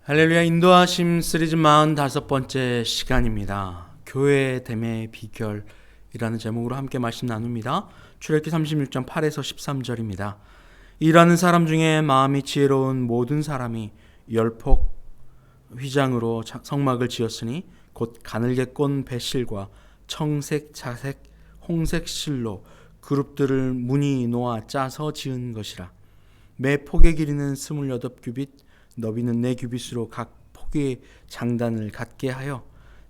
할렐루야. 인도하심 시리즈 45번째 시간입니다. 교회됨의 비결이라는 제목으로 함께 말씀 나눕니다. 출애굽기 36장 8에서 13절입니다. 일하는 사람 중에 마음이 지혜로운 모든 사람이 열폭 휘장으로 성막을 지었으니 곧 가늘게 꼰 배실과 청색, 자색, 홍색 실로 그룹들을 무늬 놓아 짜서 지은 것이라. 매 폭의 길이는 28규빗, 너비는 4규빗으로 각 폭의 장단을 갖게 하여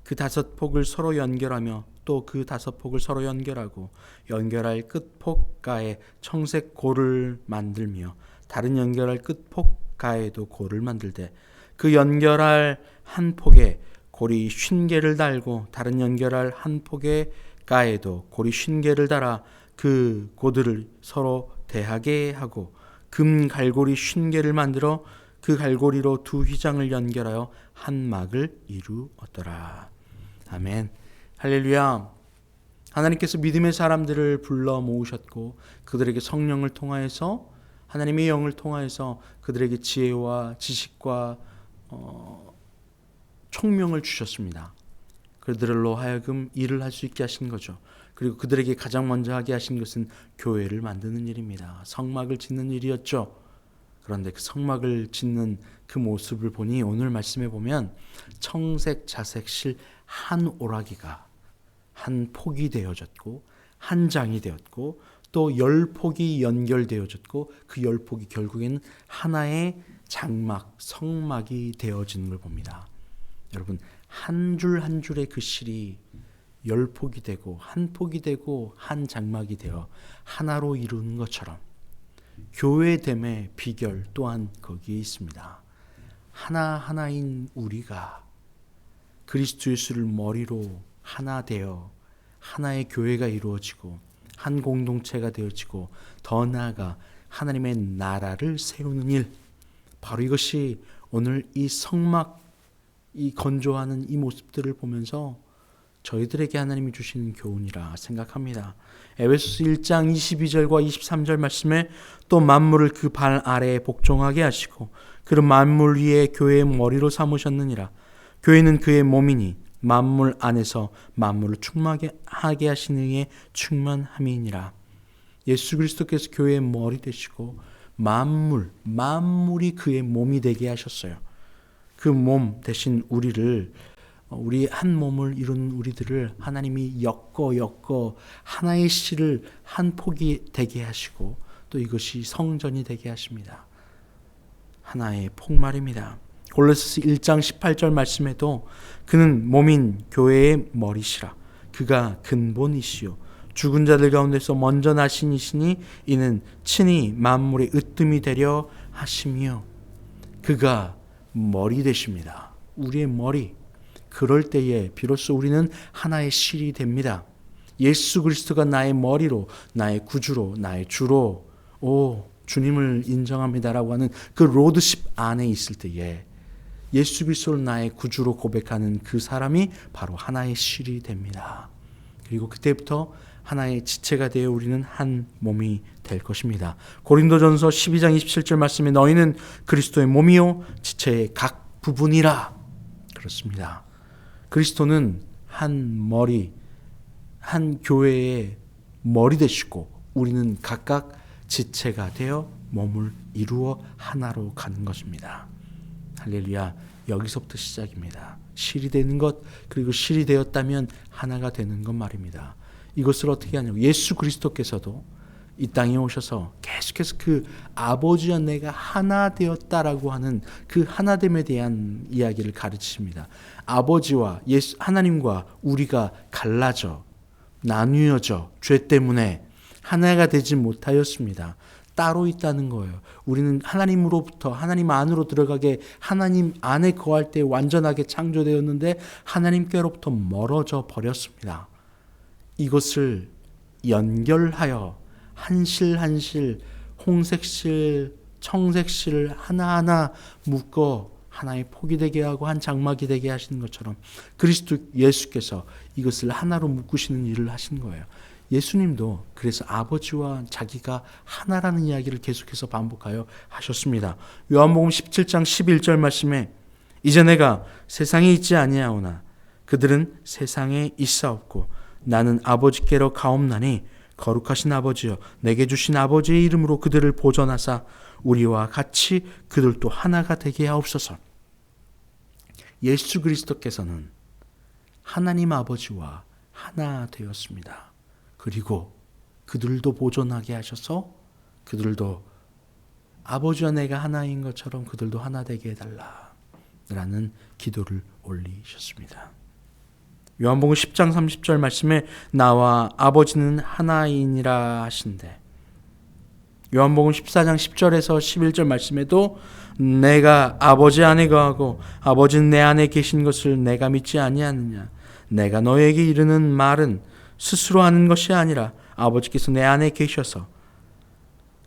그 5폭을 서로 연결하며 또 그 5폭을 서로 연결하고 연결할 끝폭가에 청색 골을 만들며 다른 연결할 끝폭가에도 골을 만들되 그 연결할 한 폭에 골이 50개를 달고 다른 연결할 한 폭의 가에도 골이 50개를 달아 그 고들을 서로 대하게 하고 금 갈고리 50개를 만들어 그 갈고리로 두 휘장을 연결하여 한 막을 이루었더라. 아멘. 할렐루야. 하나님께서 믿음의 사람들을 불러 모으셨고 그들에게 성령을 통하여서 하나님의 영을 통하여서 그들에게 지혜와 지식과 총명을 주셨습니다. 그들로 하여금 일을 할 수 있게 하신 거죠. 그리고 그들에게 가장 먼저 하게 하신 것은 교회를 만드는 일입니다. 성막을 짓는 일이었죠. 그런데 그 성막을 짓는 그 모습을 보니 오늘 말씀에 보면 청색, 자색, 실 한 오라기가 한 폭이 되어졌고 한 장이 되었고 또 10폭이 연결되어졌고 그 10폭이 결국에는 하나의 장막, 성막이 되어지는 걸 봅니다. 여러분, 한 줄 한 줄의 그 실이 10폭이 되고 한 폭이 되고 한 장막이 되어 하나로 이루는 것처럼 교회됨의 비결 또한 거기에 있습니다. 하나하나인 우리가 그리스도 예수를 머리로 하나 되어 하나의 교회가 이루어지고 한 공동체가 되어지고 더 나아가 하나님의 나라를 세우는 일, 바로 이것이 오늘 이 성막, 이 건조하는 이 모습들을 보면서 저희들에게 하나님이 주시는 교훈이라 생각합니다. 에베소서 1장 22절과 23절 말씀에 또 만물을 그 발 아래에 복종하게 하시고 그런 만물 위에 교회의 머리로 삼으셨느니라. 교회는 그의 몸이니 만물 안에서 만물을 충만하게 하시는 이의 충만함이니라. 예수 그리스도께서 교회의 머리 되시고 만물이 그의 몸이 되게 하셨어요. 그 몸 대신 우리 한 몸을 이루는 우리들을 하나님이 엮어 하나의 실을 한 폭이 되게 하시고 또 이것이 성전이 되게 하십니다. 하나의 폭말입니다. 골로새서 1장 18절 말씀에도 그는 몸인 교회의 머리시라. 그가 근본이시요 죽은 자들 가운데서 먼저 나신 이시니 이는 친히 만물의 으뜸이 되려 하심이요. 그가 머리 되십니다. 우리의 머리. 그럴 때에 비로소 우리는 하나의 실이 됩니다. 예수 그리스도가 나의 머리로, 나의 구주로, 나의 주로, 주님을 인정합니다라고 하는 그 로드십 안에 있을 때에 예수 그리스도를 나의 구주로 고백하는 그 사람이 바로 하나의 실이 됩니다. 그리고 그때부터 하나의 지체가 되어 우리는 한 몸이 될 것입니다. 고린도전서 12장 27절 말씀에 너희는 그리스도의 몸이요 지체의 각 부분이라. 그렇습니다. 그리스도는 한 머리, 한 교회의 머리 되시고 우리는 각각 지체가 되어 몸을 이루어 하나로 가는 것입니다. 할렐루야. 여기서부터 시작입니다. 실이 되는 것, 그리고 실이 되었다면 하나가 되는 것 말입니다. 이것을 어떻게 하냐고, 예수 그리스도께서도 이 땅에 오셔서 계속해서 그 아버지와 내가 하나 되었다라고 하는 그 하나됨에 대한 이야기를 가르치십니다. 아버지와 하나님과 우리가 갈라져 나뉘어져 죄 때문에 하나가 되지 못하였습니다. 따로 있다는 거예요. 우리는 하나님으로부터 하나님 안으로 들어가게 하나님 안에 거할 때 완전하게 창조되었는데 하나님께로부터 멀어져 버렸습니다. 이것을 연결하여 한 실 한 실, 홍색실, 청색실을 하나하나 묶어 하나의 폭이 되게 하고 한 장막이 되게 하시는 것처럼 그리스도 예수께서 이것을 하나로 묶으시는 일을 하신 거예요. 예수님도 그래서 아버지와 자기가 하나라는 이야기를 계속해서 반복하여 하셨습니다. 요한복음 17장 11절 말씀에 이제 내가 세상에 있지 아니하오나 그들은 세상에 있사옵고 나는 아버지께로 가옵나니 거룩하신 아버지여 내게 주신 아버지의 이름으로 그들을 보존하사 우리와 같이 그들도 하나가 되게 하옵소서. 예수 그리스도께서는 하나님 아버지와 하나 되었습니다. 그리고 그들도 보존하게 하셔서 그들도 아버지와 내가 하나인 것처럼 그들도 하나 되게 해달라 라는 기도를 올리셨습니다. 요한복음 10장 30절 말씀에 나와 아버지는 하나이니라 하신대, 요한복음 14장 10절에서 11절 말씀에도 내가 아버지 안에 거하고 아버지는 내 안에 계신 것을 내가 믿지 아니하느냐, 내가 너에게 이르는 말은 스스로 하는 것이 아니라 아버지께서 내 안에 계셔서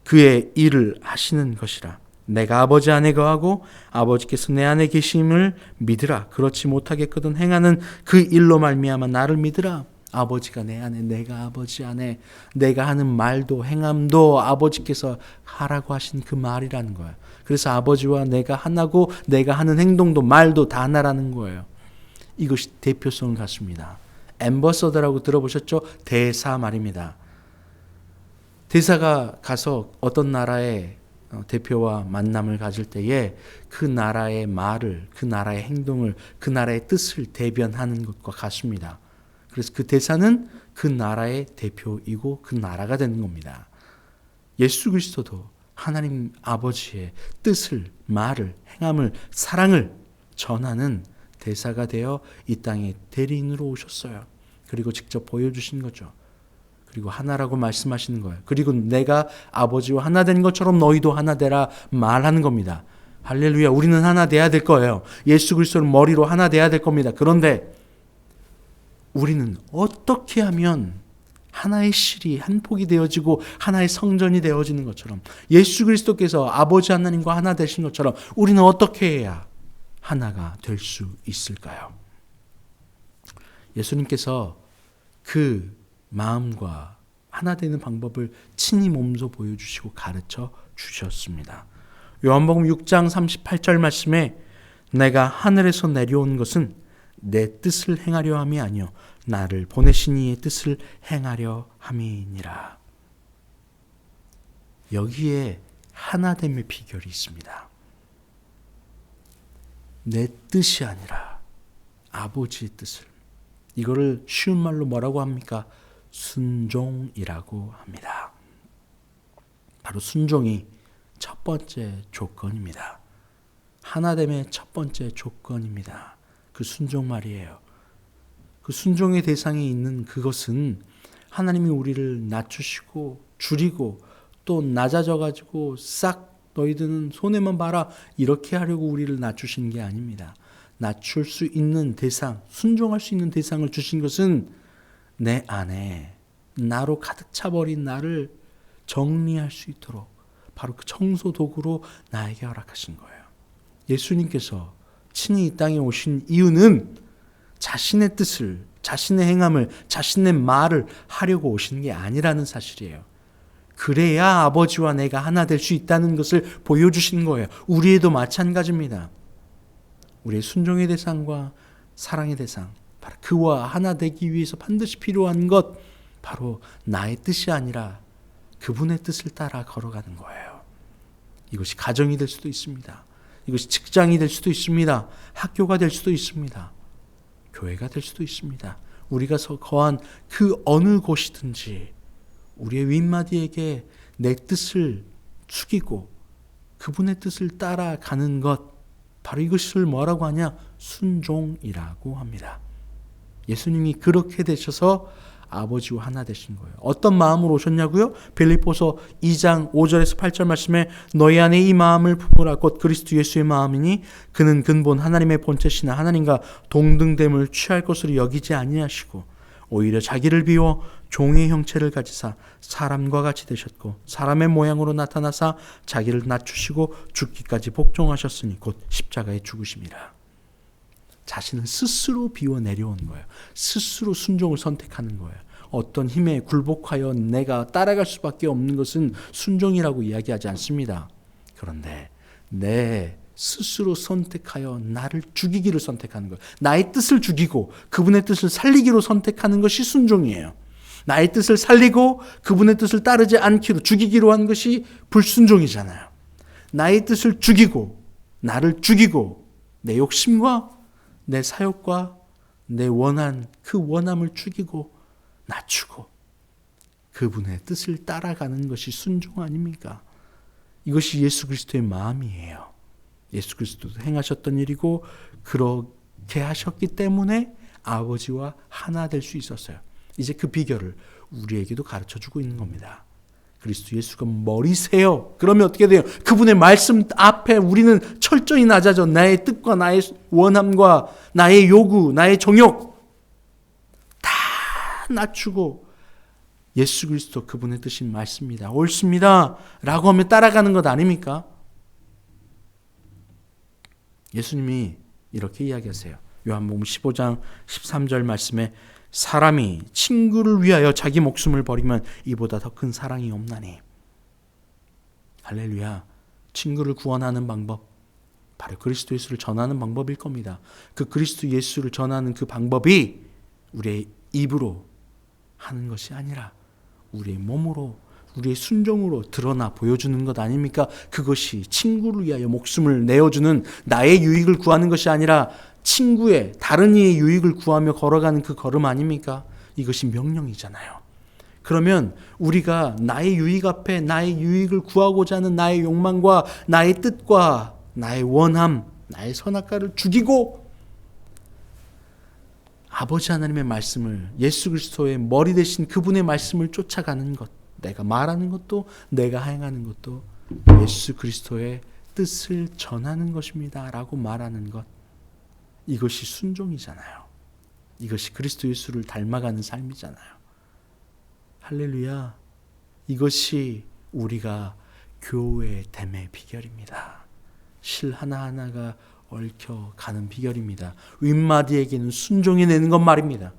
그의 일을 하시는 것이라. 내가 아버지 안에 거하고 아버지께서 내 안에 계심을 믿으라. 그렇지 못하겠거든 행하는 그 일로 말미암아 나를 믿으라. 아버지가 내 안에, 내가 아버지 안에, 내가 하는 말도 행함도 아버지께서 하라고 하신 그 말이라는 거예요. 그래서 아버지와 내가 하나고 내가 하는 행동도 말도 다 하나라는 거예요. 이것이 대표성을 갖습니다. 앰버서더라고 들어보셨죠? 대사 말입니다. 대사가 가서 어떤 나라의 대표와 만남을 가질 때에 그 나라의 말을, 그 나라의 행동을, 그 나라의 뜻을 대변하는 것과 같습니다. 그래서 그 대사는 그 나라의 대표이고 그 나라가 되는 겁니다. 예수 그리스도도 하나님 아버지의 뜻을, 말을, 행함을, 사랑을 전하는 대사가 되어 이 땅에 대리인으로 오셨어요. 그리고 직접 보여주신 거죠. 그리고 하나라고 말씀하시는 거예요. 그리고 내가 아버지와 하나 된 것처럼 너희도 하나 되라 말하는 겁니다. 할렐루야. 우리는 하나 돼야 될 거예요. 예수 그리스도는 머리로 하나 돼야 될 겁니다. 그런데 우리는 어떻게 하면 하나의 실이 한 폭이 되어지고 하나의 성전이 되어지는 것처럼, 예수 그리스도께서 아버지 하나님과 하나 되신 것처럼 우리는 어떻게 해야 하나가 될 수 있을까요? 예수님께서 그 마음과 하나 되는 방법을 친히 몸소 보여주시고 가르쳐 주셨습니다. 요한복음 6장 38절 말씀에 내가 하늘에서 내려온 것은 내 뜻을 행하려 함이 아니요 나를 보내신 이의 뜻을 행하려 함이니라. 여기에 하나됨의 비결이 있습니다. 내 뜻이 아니라 아버지의 뜻을. 이거를 쉬운 말로 뭐라고 합니까? 순종이라고 합니다. 바로 순종이 첫 번째 조건입니다. 하나됨의 첫 번째 조건입니다. 그 순종 말이에요. 그 순종의 대상에 있는 그것은 하나님이 우리를 낮추시고 줄이고 또 낮아져가지고 싹 너희들은 손해만 봐라 이렇게 하려고 우리를 낮추신 게 아닙니다. 낮출 수 있는 대상, 순종할 수 있는 대상을 주신 것은 내 안에 나로 가득 차버린 나를 정리할 수 있도록 바로 그 청소 도구로 나에게 허락하신 거예요. 예수님께서 친히 이 땅에 오신 이유는 자신의 뜻을, 자신의 행함을, 자신의 말을 하려고 오신 게 아니라는 사실이에요. 그래야 아버지와 내가 하나 될 수 있다는 것을 보여주신 거예요. 우리에도 마찬가지입니다. 우리의 순종의 대상과 사랑의 대상, 바로 그와 하나 되기 위해서 반드시 필요한 것, 바로 나의 뜻이 아니라 그분의 뜻을 따라 걸어가는 거예요. 이것이 가정이 될 수도 있습니다. 이것이 직장이 될 수도 있습니다. 학교가 될 수도 있습니다. 교회가 될 수도 있습니다. 우리가 거한 그 어느 곳이든지 우리의 윗마디에게 내 뜻을 숙이고 그분의 뜻을 따라가는 것, 바로 이것을 뭐라고 하냐? 순종이라고 합니다. 예수님이 그렇게 되셔서 아버지와 하나 되신 거예요. 어떤 마음으로 오셨냐고요? 빌립보서 2장 5절에서 8절 말씀에 너희 안에 이 마음을 품으라 곧 그리스도 예수의 마음이니 그는 근본 하나님의 본체시나 하나님과 동등됨을 취할 것으로 여기지 아니하시고 오히려 자기를 비워 종의 형체를 가지사 사람과 같이 되셨고 사람의 모양으로 나타나사 자기를 낮추시고 죽기까지 복종하셨으니 곧 십자가에 죽으심이라. 자신을 스스로 비워 내려온 거예요. 스스로 순종을 선택하는 거예요. 어떤 힘에 굴복하여 내가 따라갈 수밖에 없는 것은 순종이라고 이야기하지 않습니다. 그런데 내 스스로 선택하여 나를 죽이기를 선택하는 거예요. 나의 뜻을 죽이고 그분의 뜻을 살리기로 선택하는 것이 순종이에요. 나의 뜻을 살리고 그분의 뜻을 따르지 않기로, 죽이기로 한 것이 불순종이잖아요. 나의 뜻을 죽이고 나를 죽이고 내 욕심과 내 사욕과 내 원한, 그 원함을 죽이고 낮추고 그분의 뜻을 따라가는 것이 순종 아닙니까? 이것이 예수 그리스도의 마음이에요. 예수 그리스도도 행하셨던 일이고 그렇게 하셨기 때문에 아버지와 하나 될 수 있었어요. 이제 그 비결을 우리에게도 가르쳐주고 있는 겁니다. 그리스도 예수가 머리세요. 그러면 어떻게 돼요? 그분의 말씀 앞에 우리는 철저히 낮아져 나의 뜻과 나의 원함과 나의 요구, 나의 정욕 다 낮추고 예수 그리스도 그분의 뜻이 맞습니다, 옳습니다 라고 하면 따라가는 것 아닙니까? 예수님이 이렇게 이야기하세요. 요한복음 15장 13절 말씀에 사람이 친구를 위하여 자기 목숨을 버리면 이보다 더 큰 사랑이 없나니. 할렐루야. 친구를 구원하는 방법, 바로 그리스도 예수를 전하는 방법일 겁니다. 그 그리스도 예수를 전하는 그 방법이 우리의 입으로 하는 것이 아니라 우리의 몸으로, 우리의 순종으로 드러나 보여주는 것 아닙니까? 그것이 친구를 위하여 목숨을 내어주는, 나의 유익을 구하는 것이 아니라 친구의, 다른 이의 유익을 구하며 걸어가는 그 걸음 아닙니까? 이것이 명령이잖아요. 그러면 우리가 나의 유익 앞에 나의 유익을 구하고자 하는 나의 욕망과 나의 뜻과 나의 원함, 나의 선악과를 죽이고 아버지 하나님의 말씀을, 예수 그리스도의 머리 대신 그분의 말씀을 쫓아가는 것, 내가 말하는 것도 내가 행하는 것도 예수 그리스도의 뜻을 전하는 것입니다 라고 말하는 것, 이것이 순종이잖아요. 이것이 그리스도 예수를 닮아가는 삶이잖아요. 할렐루야. 이것이 우리가 교회됨의 비결입니다. 실 하나하나가 얽혀가는 비결입니다. 윗마디에게는 순종이 되는 것 말입니다.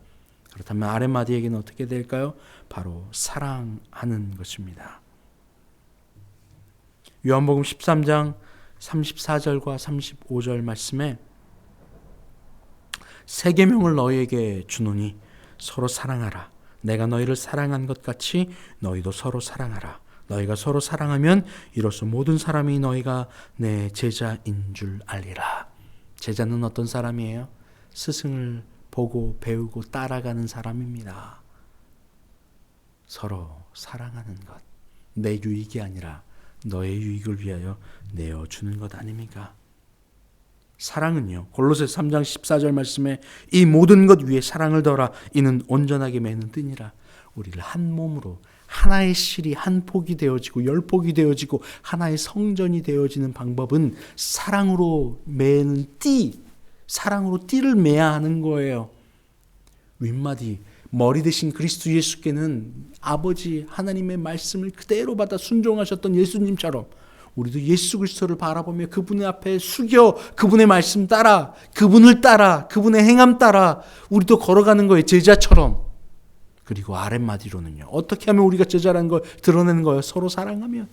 그렇다면 아랫마디에게는 어떻게 될까요? 바로 사랑하는 것입니다. 요한복음 13장 34절과 35절 말씀에 새 계명을 너희에게 주노니 서로 사랑하라. 내가 너희를 사랑한 것 같이 너희도 서로 사랑하라. 너희가 서로 사랑하면 이로써 모든 사람이 너희가 내 제자인 줄 알리라. 제자는 어떤 사람이에요? 스승을 보고 배우고 따라가는 사람입니다. 서로 사랑하는 것, 내 유익이 아니라 너의 유익을 위하여 내어주는 것 아닙니까? 사랑은요, 골로새 3장 14절 말씀에 이 모든 것 위에 사랑을 더하라. 이는 온전하게 매는 띠니라. 우리를 한 몸으로, 하나의 실이 한 폭이 되어지고 열 폭이 되어지고 하나의 성전이 되어지는 방법은 사랑으로 매는 띠, 사랑으로 띠를 매야 하는 거예요. 윗마디, 머리 대신 그리스도 예수께는 아버지 하나님의 말씀을 그대로 받아 순종하셨던 예수님처럼 우리도 예수 그리스도를 바라보며 그분의 앞에 숙여 그분의 말씀 따라, 그분을 따라, 그분의 행함 따라 우리도 걸어가는 거예요. 제자처럼. 그리고 아랫마디로는요, 어떻게 하면 우리가 제자라는 걸 드러내는 거예요? 서로 사랑하면.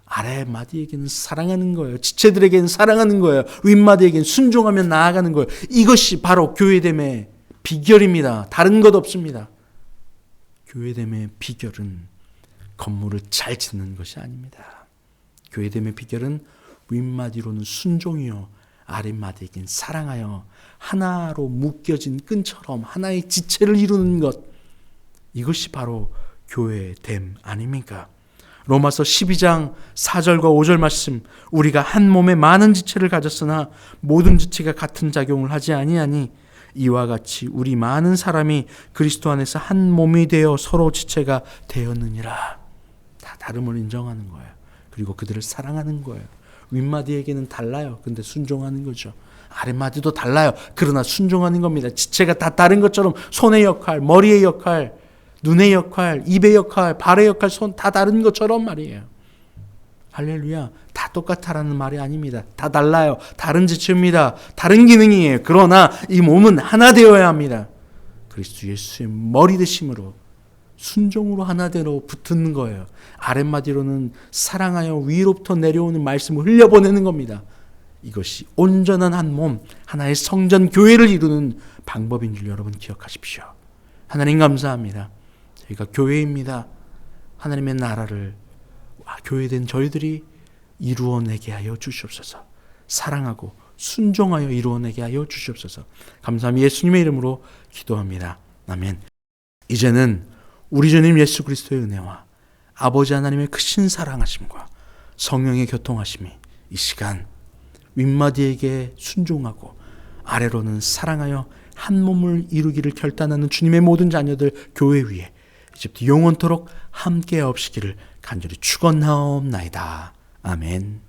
아랫마디에게는 사랑하는 거예요. 지체들에게는 사랑하는 거예요. 윗마디에게는 순종하며 나아가는 거예요. 이것이 바로 교회됨의 비결입니다. 다른 것 없습니다. 교회됨의 비결은 건물을 잘 짓는 것이 아닙니다. 교회됨의 비결은 윗마디로는 순종이요, 아랫마디에겐 사랑하여 하나로 묶여진 끈처럼 하나의 지체를 이루는 것, 이것이 바로 교회됨 아닙니까? 로마서 12장 4절과 5절 말씀, 우리가 한 몸에 많은 지체를 가졌으나 모든 지체가 같은 작용을 하지 아니하니 이와 같이 우리 많은 사람이 그리스도 안에서 한 몸이 되어 서로 지체가 되었느니라. 다 다름을 인정하는 거예요. 그리고 그들을 사랑하는 거예요. 윗마디에게는 달라요. 근데 순종하는 거죠. 아랫마디도 달라요. 그러나 순종하는 겁니다. 지체가 다 다른 것처럼 손의 역할, 머리의 역할, 눈의 역할, 입의 역할, 발의 역할, 손 다 다른 것처럼 말이에요. 할렐루야. 다 똑같다라는 말이 아닙니다. 다 달라요. 다른 지체입니다. 다른 기능이에요. 그러나 이 몸은 하나 되어야 합니다. 그리스도 예수의 머리 되심으로 순종으로 하나대로 붙는 거예요. 아랫마디로는 사랑하여 위로부터 내려오는 말씀을 흘려보내는 겁니다. 이것이 온전한 한 몸, 하나의 성전 교회를 이루는 방법인 줄 여러분 기억하십시오. 하나님 감사합니다. 저희가 교회입니다. 하나님의 나라를 교회된 저희들이 이루어내게 하여 주시옵소서. 사랑하고 순종하여 이루어내게 하여 주시옵소서. 감사합니다. 예수님의 이름으로 기도합니다. 아멘. 이제는 우리 주님 예수 그리스도의 은혜와 아버지 하나님의 크신 사랑하심과 성령의 교통하심이 이 시간 윗마디에게 순종하고 아래로는 사랑하여 한 몸을 이루기를 결단하는 주님의 모든 자녀들 교회 위에 이제부터 영원토록 함께 없으기를 간절히 축원하옵나이다. 아멘.